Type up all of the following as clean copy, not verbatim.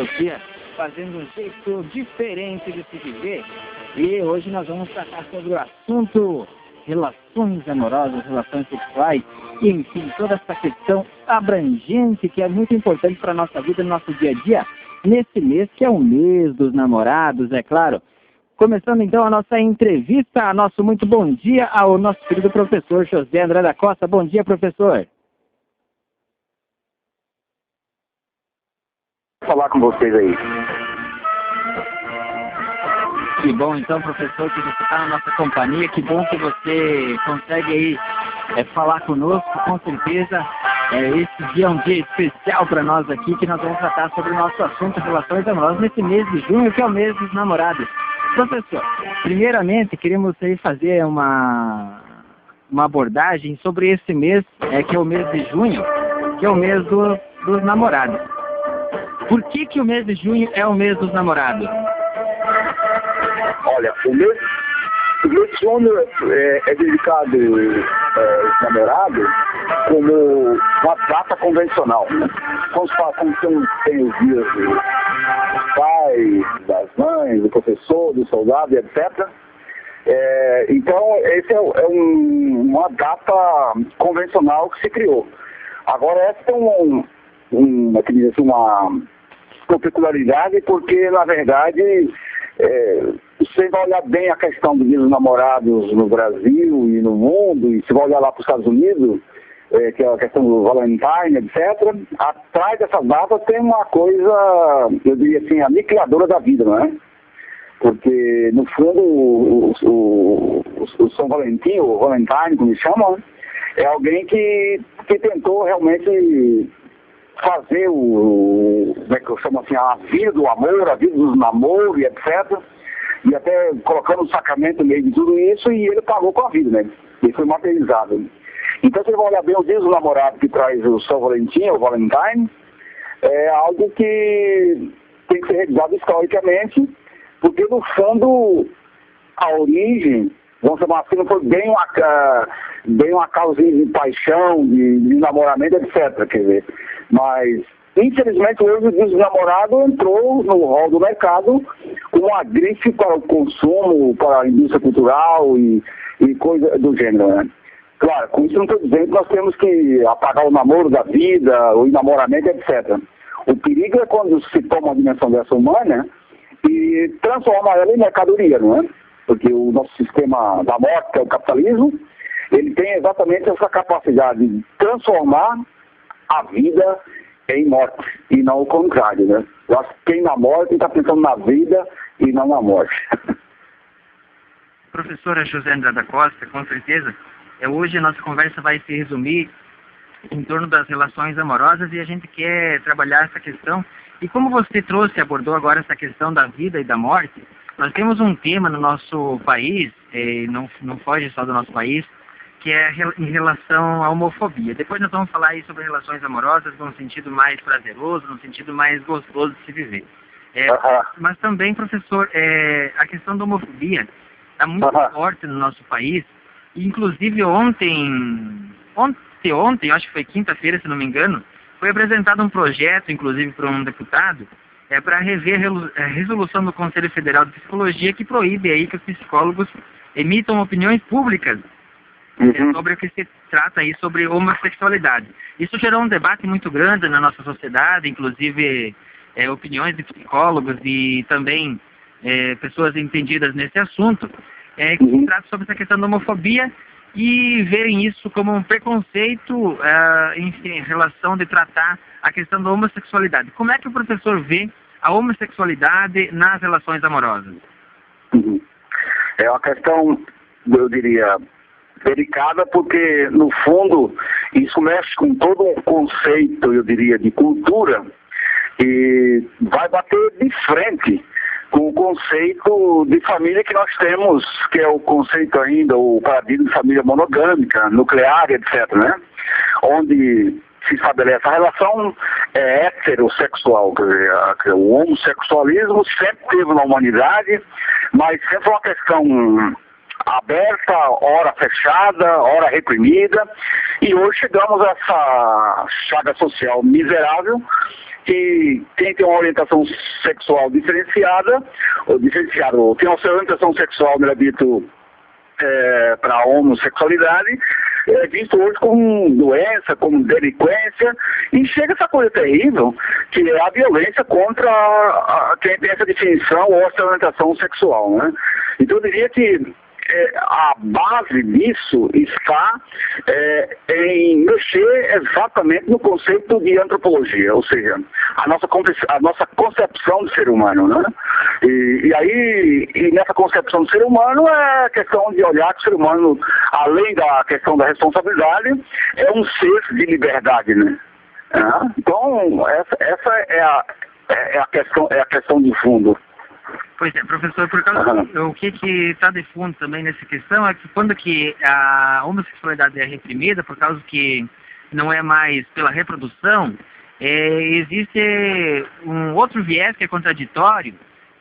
dia, fazendo um jeito diferente de se viver. E hoje nós vamos tratar sobre o assunto relações amorosas, relações sexuais, e enfim, toda essa questão abrangente que é muito importante para a nossa vida, no nosso dia a dia, nesse mês que é o mês dos namorados, é claro. Começando então a nossa entrevista, nosso muito bom dia ao nosso querido professor José André da Costa. Bom dia, professor. Vou falar com vocês aí. Que bom então, professor, que você está na nossa companhia. Que bom que você consegue aí falar conosco, com certeza. Esse dia é um dia especial para nós aqui, que nós vamos tratar sobre o nosso assunto relações amorosas nesse mês de junho, que é o mês dos namorados. Professor, primeiramente queremos aí fazer uma abordagem sobre esse mês, que é o mês de junho, que é o mês dos namorados. Por que o mês de junho é o mês dos namorados? Olha, o mês de junho é dedicado aos namorados como uma data convencional. Como tem os dias dos pais, das mães, do professor, do soldado, etc. Então, esse é uma data convencional que se criou. Agora, essa tem uma peculiaridade, porque, na verdade, você vai olhar bem a questão dos Dia dos Namorados no Brasil e no mundo, e se vai olhar lá para os Estados Unidos, que é a questão do Valentine, etc., atrás dessa data tem uma coisa, eu diria assim, aniquiladora da vida, não é? Porque, no fundo, o São Valentim, o Valentine, como eles chamam, é alguém que tentou realmente fazer como é que eu chamo assim, a vida do amor, a vida dos namoros, etc., e até colocando o sacramento no meio de tudo isso, e ele pagou com a vida, né? Ele foi materializado. Então, se você vai olhar bem o dia do namorado que traz o São Valentim, o Valentine, é algo que tem que ser revisado historicamente, porque, no fundo, a origem, vamos chamar assim, não foi bem uma causa de paixão, de namoramento, etc., quer dizer. Mas, infelizmente, hoje o dia do namorado entrou no rol do mercado como uma grife para o consumo, para a indústria cultural e coisa do gênero, né? Claro, com isso não estou dizendo que nós temos que apagar o namoro da vida, o enamoramento, etc. O perigo é quando se toma uma dimensão dessa humana e transforma ela em mercadoria, não é? Porque o nosso sistema da morte, que é o capitalismo, ele tem exatamente essa capacidade de transformar a vida em morte, e não o contrário, né? Eu acho que quem na morte está pensando na vida e não na morte. Professora José André da Costa, com certeza, hoje a nossa conversa vai se resumir em torno das relações amorosas e a gente quer trabalhar essa questão. E como você abordou agora essa questão da vida e da morte, nós temos um tema no nosso país, não foge só do nosso país, que é em relação à homofobia. Depois nós vamos falar aí sobre relações amorosas num sentido mais prazeroso, num sentido mais gostoso de se viver. Mas também, professor, a questão da homofobia está muito forte no nosso país. Inclusive ontem, acho que foi quinta-feira, se não me engano, foi apresentado um projeto, inclusive por um deputado, para rever a resolução do Conselho Federal de Psicologia que proíbe aí que os psicólogos emitam opiniões públicas sobre o que se trata aí sobre homossexualidade. Isso gerou um debate muito grande na nossa sociedade, inclusive opiniões de psicólogos e também pessoas entendidas nesse assunto, que se trata sobre essa questão da homofobia e verem isso como um preconceito em relação de tratar a questão da homossexualidade. Como é que o professor vê a homossexualidade nas relações amorosas? É uma questão, eu diria, delicada, porque, no fundo, isso mexe com todo um conceito, eu diria, de cultura, e vai bater de frente com o conceito de família que nós temos, que é o conceito ainda, o paradigma de família monogâmica, nuclear, etc., né? Onde se estabelece a relação heterossexual, quer dizer, o homossexualismo sempre teve na humanidade, mas sempre uma questão aberta, hora fechada, hora reprimida, e hoje chegamos a essa chaga social miserável que quem tem uma orientação sexual diferenciada, ou tem uma orientação sexual, melhor dito, para a homossexualidade, é visto hoje como doença, como delinquência, e chega essa coisa terrível, que é a violência contra quem tem essa definição ou essa orientação sexual, né? Então eu diria que a base disso está em mexer exatamente no conceito de antropologia, ou seja, a nossa concepção do ser humano, né? E nessa concepção do ser humano é a questão de olhar que o ser humano, além da questão da responsabilidade, é um ser de liberdade, né? Então, essa é a questão de fundo. Pois é, professor, por causa o que está de fundo também nessa questão é que quando que a homossexualidade é reprimida, por causa que não é mais pela reprodução, existe um outro viés que é contraditório,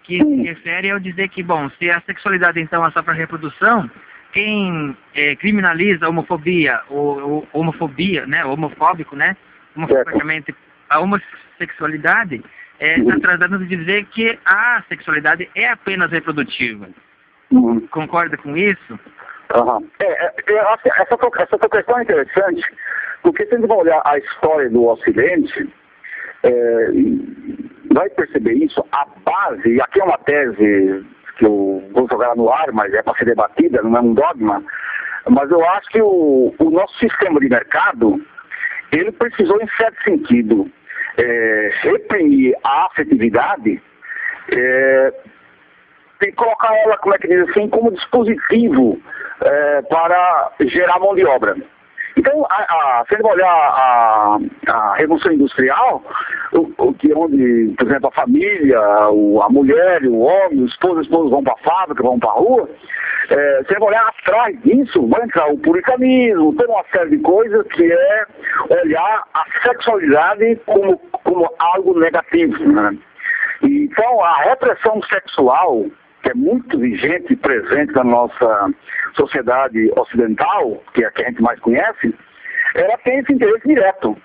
que se refere ao dizer que, bom, se a sexualidade então é só para reprodução, quem criminaliza a homofobia, ou homofobia, né, homofóbico, né, homofobicamente, a homossexualidade, está tratando de dizer que a sexualidade é apenas reprodutiva. Concorda com isso? Eu acho que essa questão é interessante, porque se a gente vai olhar a história do Ocidente, vai perceber isso, a base, e aqui é uma tese que eu vou jogar no ar, mas é para ser debatida, não é um dogma, mas eu acho que o nosso sistema de mercado, ele precisou, em certo sentido, reprimir a afetividade e colocar ela, como é que diz assim, como dispositivo para gerar mão de obra. Então, se a gente olhar a Revolução Industrial, onde, por exemplo, a família, a mulher, o homem, o esposo vão para a fábrica, vão para a rua, se a gente olhar atrás disso, vai entrar o puritanismo, toda uma série de coisas que é olhar a sexualidade como algo negativo, né? Então, a repressão sexual, que é muito vigente e presente na nossa sociedade ocidental, que é a que a gente mais conhece, ela tem esse interesse direto.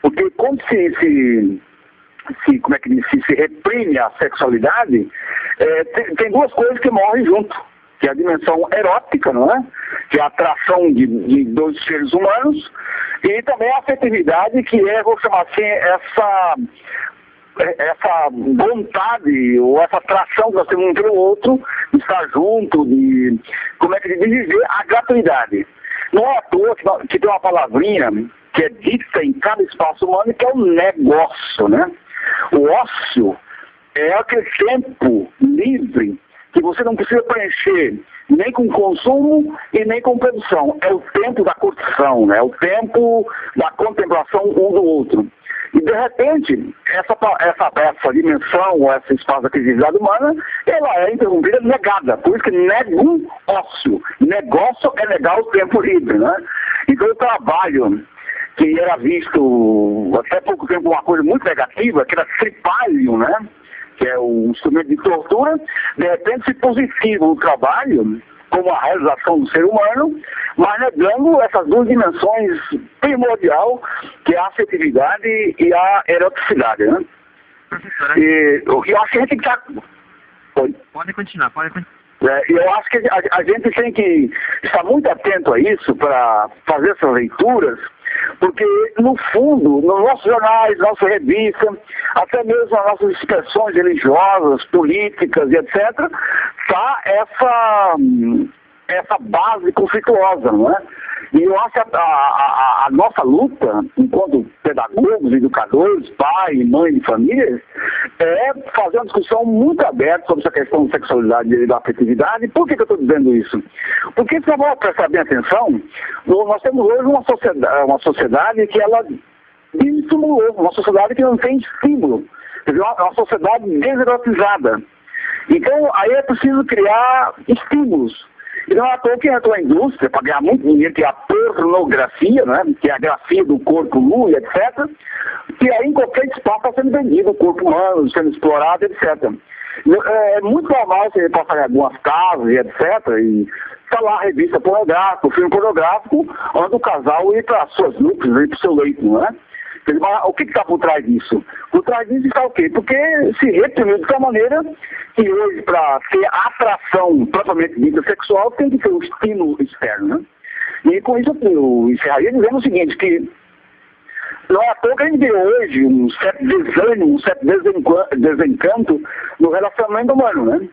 Porque quando como é que diz, se reprime a sexualidade, tem duas coisas que morrem junto, que é a dimensão erótica, não é? Que é a atração de dois seres humanos, e também a afetividade, que é, vou chamar assim, essa vontade ou essa atração que nós temos um pelo outro, de estar junto, de viver a gratuidade. Não é à toa que tem uma palavrinha que é dita em cada espaço humano, que é o negócio, né? O ócio é aquele tempo livre que você não precisa preencher nem com consumo e nem com produção. É o tempo da curtição, né? É o tempo da contemplação um do outro. E, de repente, essa dimensão, ou essa espaço da criatividade humana, ela é interrompida, negada. Por isso que nega um ócio. Negócio é negar o tempo livre, né? Então, o trabalho que era visto até pouco tempo uma coisa muito negativa, que era tripalho, né? Que é o instrumento de tortura, de repente se positiva o trabalho como a realização do ser humano, mas negando essas duas dimensões primordial, que é a afetividade e a eroticidade, né? Professora, eu acho que a gente tem que estar... Pode continuar. Eu acho que a gente tem que estar muito atento a isso para fazer essas leituras, porque, no fundo, nos nossos jornais, nossa revista, até mesmo nas nossas expressões religiosas, políticas e etc., está essa base conflituosa, não é? E eu acho que a nossa luta, enquanto pedagogos, educadores, pai, mãe de famílias, é fazer uma discussão muito aberta sobre essa questão de sexualidade e da afetividade. Por que eu estou dizendo isso? Porque, se eu vou prestar bem atenção, nós temos hoje uma sociedade que ela desestimulou, uma sociedade que não tem estímulo, quer dizer, uma sociedade deserotizada. Então, aí é preciso criar estímulos. E não é à toa que entrou a indústria para ganhar muito dinheiro, que é a pornografia, né? Que é a grafia do corpo nu, etc. Que aí em qualquer espaço está sendo vendido, o corpo humano sendo explorado, etc. É muito normal você passar em algumas casas, e etc. E está lá a revista pornográfica, o filme pornográfico, onde o casal ir para suas núcleos, ir para o seu leito, não é? Mas o que está por trás disso? Por trás disso está o quê? Porque se reprimiu de tal maneira que hoje, para ter atração propriamente dita sexual, tem que ter um estímulo externo, né? E com isso eu encerraria dizendo o seguinte, que não é à toa que a gente vê hoje um certo desânimo, um certo desencanto no relacionamento humano, né?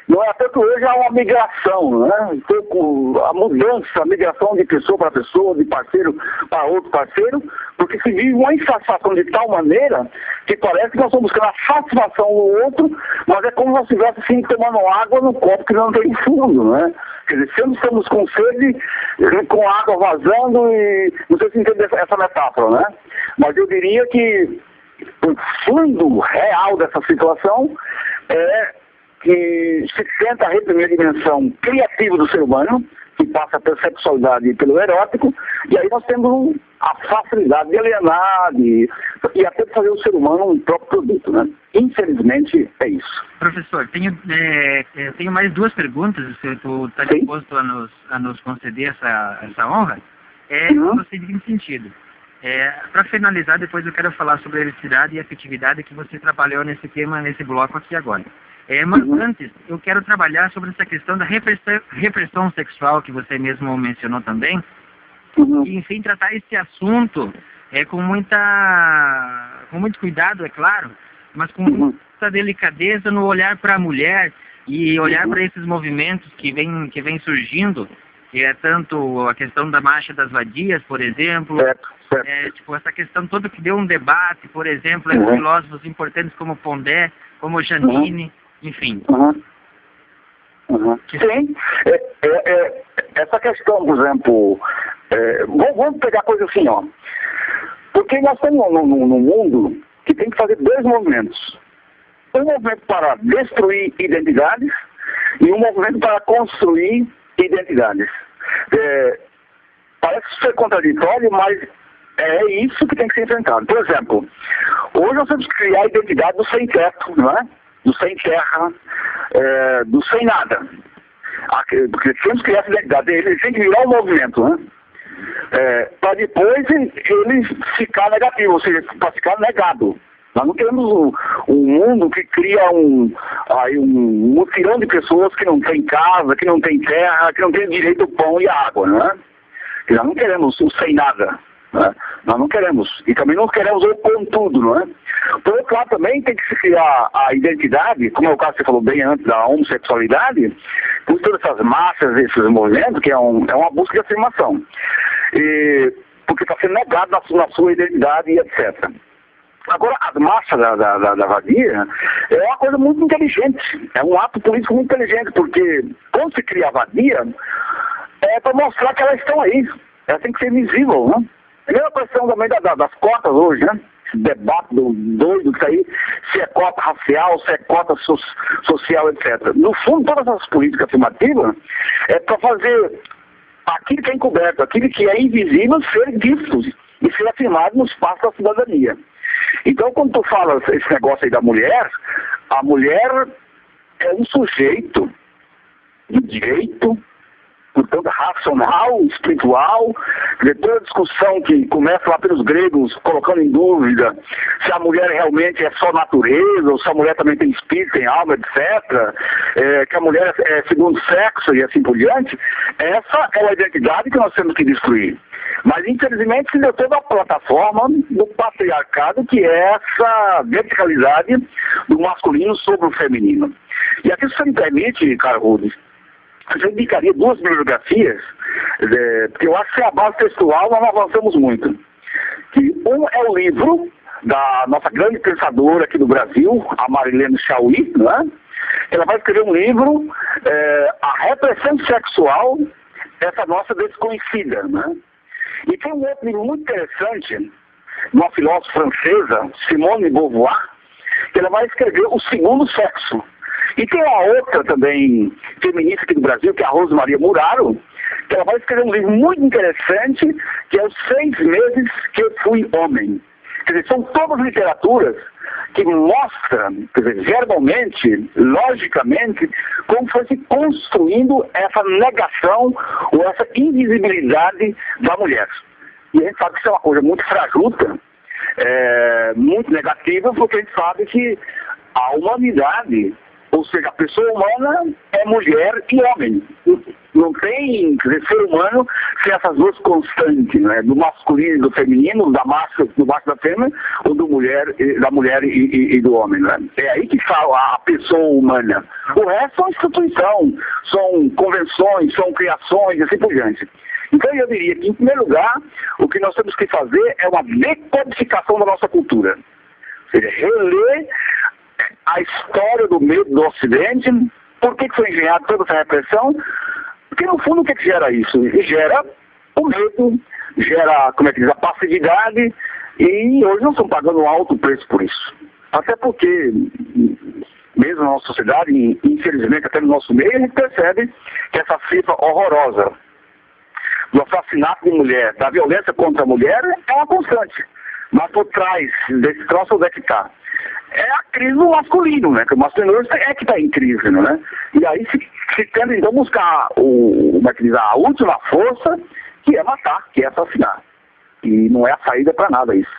Não é à toa que hoje há uma migração, né? Então, a mudança, a migração de pessoa para pessoa, de parceiro para outro parceiro, porque se vive uma insatisfação de tal maneira que parece que nós estamos buscando a satisfação no outro, mas é como se nós estivéssemos assim, tomando água no copo que não tem fundo, né? Quer dizer, sempre estamos com sede, com água vazando e não sei se entende essa metáfora, né? Mas eu diria que o fundo real dessa situação é que se tenta reprimir a dimensão criativa do ser humano, que passa pela sexualidade e pelo erótico, e aí nós temos a facilidade de alienar e até de fazer o ser humano um próprio produto, né? Infelizmente, é isso. Professor, tenho mais duas perguntas, se tu está disposto a nos conceder essa honra. No seguinte sentido. Para finalizar, depois eu quero falar sobre a elasticidade e afetividade que você trabalhou nesse tema, nesse bloco aqui agora. Mas antes, eu quero trabalhar sobre essa questão da repressão sexual, que você mesmo mencionou também, e, enfim, tratar esse assunto com muito cuidado, é claro, mas com muita delicadeza no olhar para a mulher e olhar para esses movimentos que vem surgindo, que é tanto a questão da marcha das vadias, por exemplo, tipo, essa questão toda que deu um debate, por exemplo, entre filósofos importantes como Pondé, como Janine, enfim. Sim, essa questão, por exemplo, vamos pegar a coisa assim, ó. Porque nós temos no mundo que tem que fazer dois movimentos. Um movimento para destruir identidades e um movimento para construir identidades. Parece ser contraditório, mas é isso que tem que ser enfrentado. Por exemplo, hoje nós temos que criar a identidade do sem teto, não é? Do sem terra, do sem nada. Porque temos que criar essa identidade. Ele tem que virar um movimento, né? Para depois ele ficar negativo, ou seja, para ficar negado. Nós não queremos um mundo que cria um mutirão de pessoas que não tem casa, que não tem terra, que não tem direito ao pão e à água, né? E nós não queremos o sem nada. Né? Nós não queremos, e também não queremos o contudo, não é? Por outro lado, também tem que se criar a identidade, como é o caso que você falou bem antes da homossexualidade, por todas essas massas, esses movimentos, que é uma busca de afirmação, porque está sendo negado na sua identidade e etc. Agora, a marcha da vadia é uma coisa muito inteligente, é um ato político muito inteligente, porque quando se cria a vadia, é para mostrar que elas estão aí, elas têm que ser visíveis, né? A mesma questão também das cotas hoje, né? Esse debate doido que aí, se é cota racial, se é cota social, etc. No fundo, todas essas políticas afirmativas é para fazer aquilo que é encoberto, aquilo que é invisível ser visto e ser afirmado no espaço da cidadania. Então, quando tu fala esse negócio aí da mulher, a mulher é um sujeito de direito, portanto, racional, espiritual, toda a discussão que começa lá pelos gregos, colocando em dúvida se a mulher realmente é só natureza, ou se a mulher também tem espírito, tem alma, etc., que a mulher é segundo sexo e assim por diante, essa é a identidade que nós temos que destruir. Mas, infelizmente, se deu toda a plataforma do patriarcado, que é essa verticalidade do masculino sobre o feminino. E aqui, se você me permite, Carlos Rudes, eu indicaria duas bibliografias, porque eu acho que a base textual nós não avançamos muito. Que um é o livro da nossa grande pensadora aqui do Brasil, a Marilene Chauí, né? Ela vai escrever um livro, A Repressão Sexual, essa nossa desconhecida, né? E tem um outro livro muito interessante, de uma filósofa francesa, Simone de Beauvoir, que ela vai escrever O Segundo Sexo. E tem uma outra também feminista aqui do Brasil, que é a Rosa Maria Muraro, que ela vai escrever um livro muito interessante, que é Os 6 Meses que Eu Fui Homem. Quer dizer, são todas literaturas que mostram, quer dizer, verbalmente, logicamente, como foi se construindo essa negação ou essa invisibilidade da mulher. E a gente sabe que isso é uma coisa muito frajuta, muito negativa, porque a gente sabe que a humanidade, ou seja, a pessoa humana é mulher e homem. Não tem, quer dizer, ser humano sem essas duas constantes, né? Do masculino e do feminino, do macho e da fêmea, ou da mulher e do homem, né? É aí que está a pessoa humana. O resto são instituição, são convenções, são criações e assim por diante. Então eu diria que, em primeiro lugar, o que nós temos que fazer é uma decodificação da nossa cultura. Ou seja, reler a história do medo do Ocidente. Por que foi engenhada toda essa repressão? Porque, no fundo, o que gera isso? Gera o medo, gera, a passividade, e hoje nós estamos pagando um alto preço por isso. Até porque, mesmo na nossa sociedade, e infelizmente até no nosso meio, a gente percebe que essa cifra horrorosa do assassinato de mulher, da violência contra a mulher, é uma constante. Mas por trás desse troço, onde é que está? É a crise do masculino, né? Que o masculino é que está em crise, né? E aí se tenta então buscar a última força, que é matar, que é assassinar. E não é a saída para nada isso.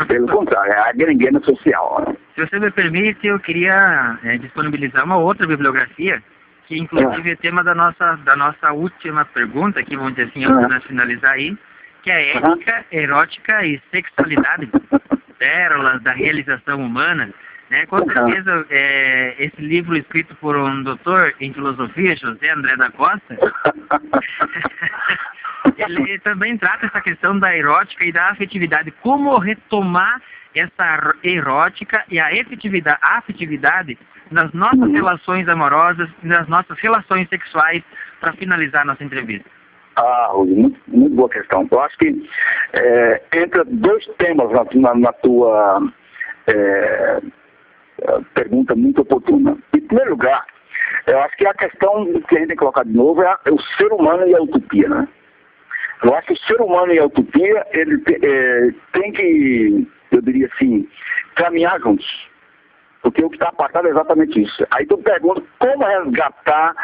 Pelo contrário, é a gangrena social. Né? Se você me permite, eu queria disponibilizar uma outra bibliografia, que inclusive é tema da nossa última pergunta, que vamos dizer assim, antes de finalizar aí, que é ética, erótica e sexualidade, pérolas da realização humana, né? Com certeza, esse livro escrito por um doutor em filosofia, José André da Costa, ele também trata essa questão da erótica e da afetividade, como retomar essa erótica e a afetividade nas nossas relações amorosas, nas nossas relações sexuais, para finalizar nossa entrevista. Muito, muito boa questão. Eu acho que entra dois temas na tua pergunta muito oportuna. Em primeiro lugar, eu acho que a questão que a gente tem que colocar de novo é o ser humano e a utopia, né? Eu acho que o ser humano e a utopia, ele tem que, eu diria assim, caminhar juntos. Porque o que está apartado é exatamente isso. Aí tu pergunta como resgatar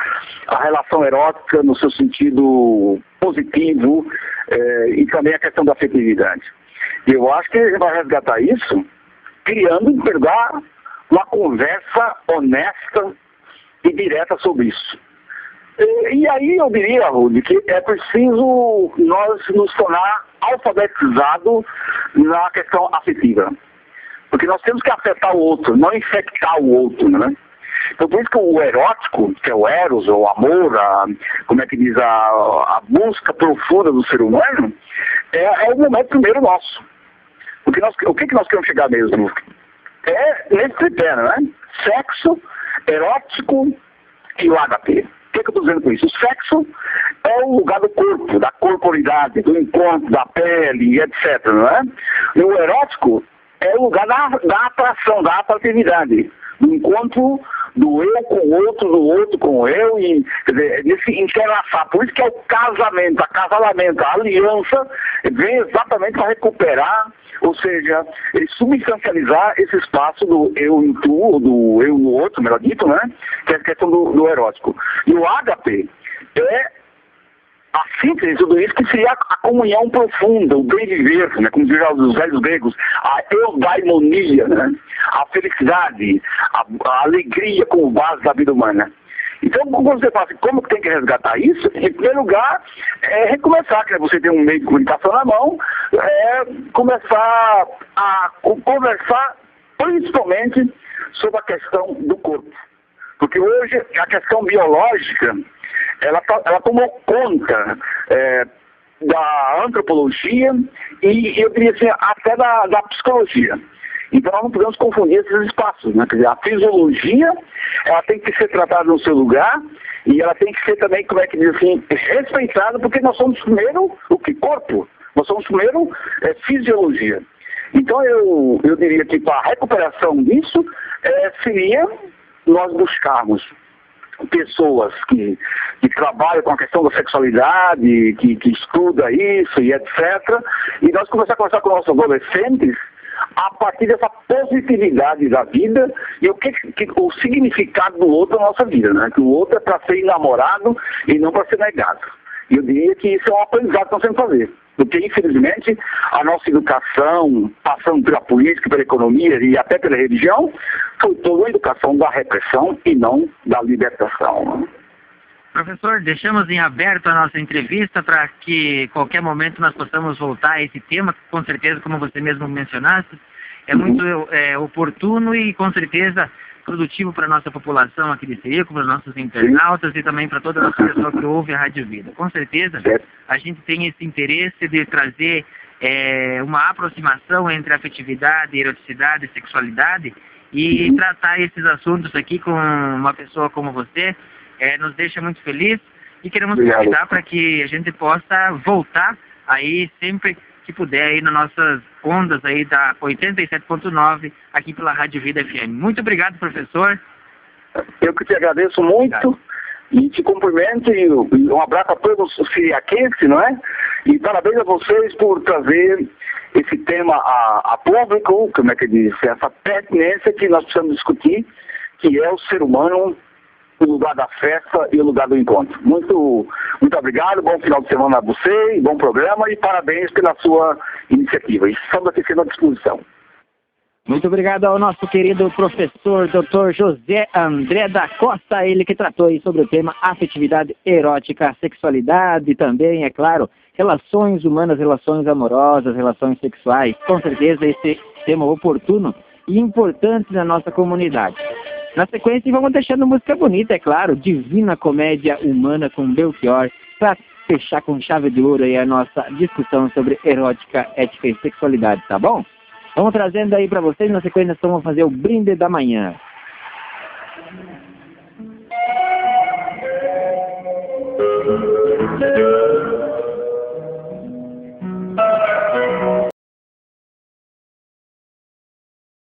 a relação erótica no seu sentido positivo e também a questão da afetividade. Eu acho que ele vai resgatar isso criando, em primeiro lugar, uma conversa honesta e direta sobre isso. E aí eu diria, Rudy, que é preciso nós nos tornar alfabetizados na questão afetiva. Porque nós temos que afetar o outro, não infectar o outro, né? Então por isso que o erótico, que é o eros, ou o amor, a busca profunda do ser humano, é o momento primeiro nosso. Porque o que nós queremos chegar mesmo? É nesse critério, né? Sexo, erótico e o HP. O que eu estou dizendo com isso? O sexo é o lugar do corpo, da corporidade, do encontro, da pele, etc. Não é? E o erótico é o lugar da atração, da atratividade, do encontro do eu com o outro, do outro com o eu, e quer dizer, nesse entrelaçar. Por isso que é o casamento, acasalamento, a aliança vem exatamente para recuperar, ou seja, substancializar esse espaço do eu em tu, ou do eu no outro, melhor dito, né? Que é a questão do erótico. E o ágape é a síntese de tudo isso, que seria a comunhão profunda, o bem viver, né? Como diziam os velhos gregos, a eudaimonia, né? A felicidade, a alegria como base da vida humana. Então, quando você fala assim, como que tem que resgatar isso? Em primeiro lugar, recomeçar, que você tem um meio de comunicação na mão, começar a conversar principalmente sobre a questão do corpo. Porque hoje a questão biológica, ela tomou conta da antropologia e, eu diria assim, até da psicologia. Então nós não podemos confundir esses espaços, né? Quer dizer, a fisiologia, ela tem que ser tratada no seu lugar e ela tem que ser também, como é que diz assim, respeitada, porque nós somos primeiro o que? Corpo. Nós somos primeiro fisiologia. Então eu diria que para a recuperação disso seria nós buscarmos pessoas que trabalham com a questão da sexualidade, que estuda isso e etc. E nós começar a conversar com nossos adolescentes a partir dessa positividade da vida e o significado do outro na nossa vida, né? Que o outro é para ser enamorado e não para ser negado. E eu diria que isso é um aprendizado que nós temos que fazer. Porque, infelizmente, a nossa educação, passando pela política, pela economia e até pela religião, foi toda uma educação da repressão e não da libertação. Professor, deixamos em aberto a nossa entrevista para que qualquer momento nós possamos voltar a esse tema, com certeza, como você mesmo mencionaste, é muito oportuno e com certeza produtivo para a nossa população aqui de Serico, para os nossos internautas e também para toda a nossa pessoa que ouve a Rádio Vida. Com certeza, a gente tem esse interesse de trazer uma aproximação entre afetividade, eroticidade e sexualidade e tratar esses assuntos aqui com uma pessoa como você. Nos deixa muito feliz e queremos convidar para que a gente possa voltar aí sempre que puder aí nas nossas ondas aí da 87.9 aqui pela Rádio Vida FM. Muito obrigado, professor. Eu que te agradeço muito e te cumprimento e um abraço a todos os siriaquenses, não é? E parabéns a vocês por trazer esse tema a público, como é que diz, essa pertinência que nós precisamos discutir, que é o ser humano, o lugar da festa e o lugar do encontro. Muito obrigado, bom final de semana a você, bom programa e parabéns pela sua iniciativa. E estamos aqui sendo à disposição. Muito obrigado ao nosso querido professor Dr. José André da Costa, ele que tratou aí sobre o tema afetividade erótica, sexualidade e também, é claro, relações humanas, relações amorosas, relações sexuais. Com certeza esse tema oportuno e importante na nossa comunidade. Na sequência, vamos deixando música bonita, é claro, Divina Comédia Humana com Belchior, para fechar com chave de ouro aí a nossa discussão sobre erótica, ética e sexualidade, tá bom? Vamos trazendo aí para vocês, na sequência vamos fazer o brinde da manhã.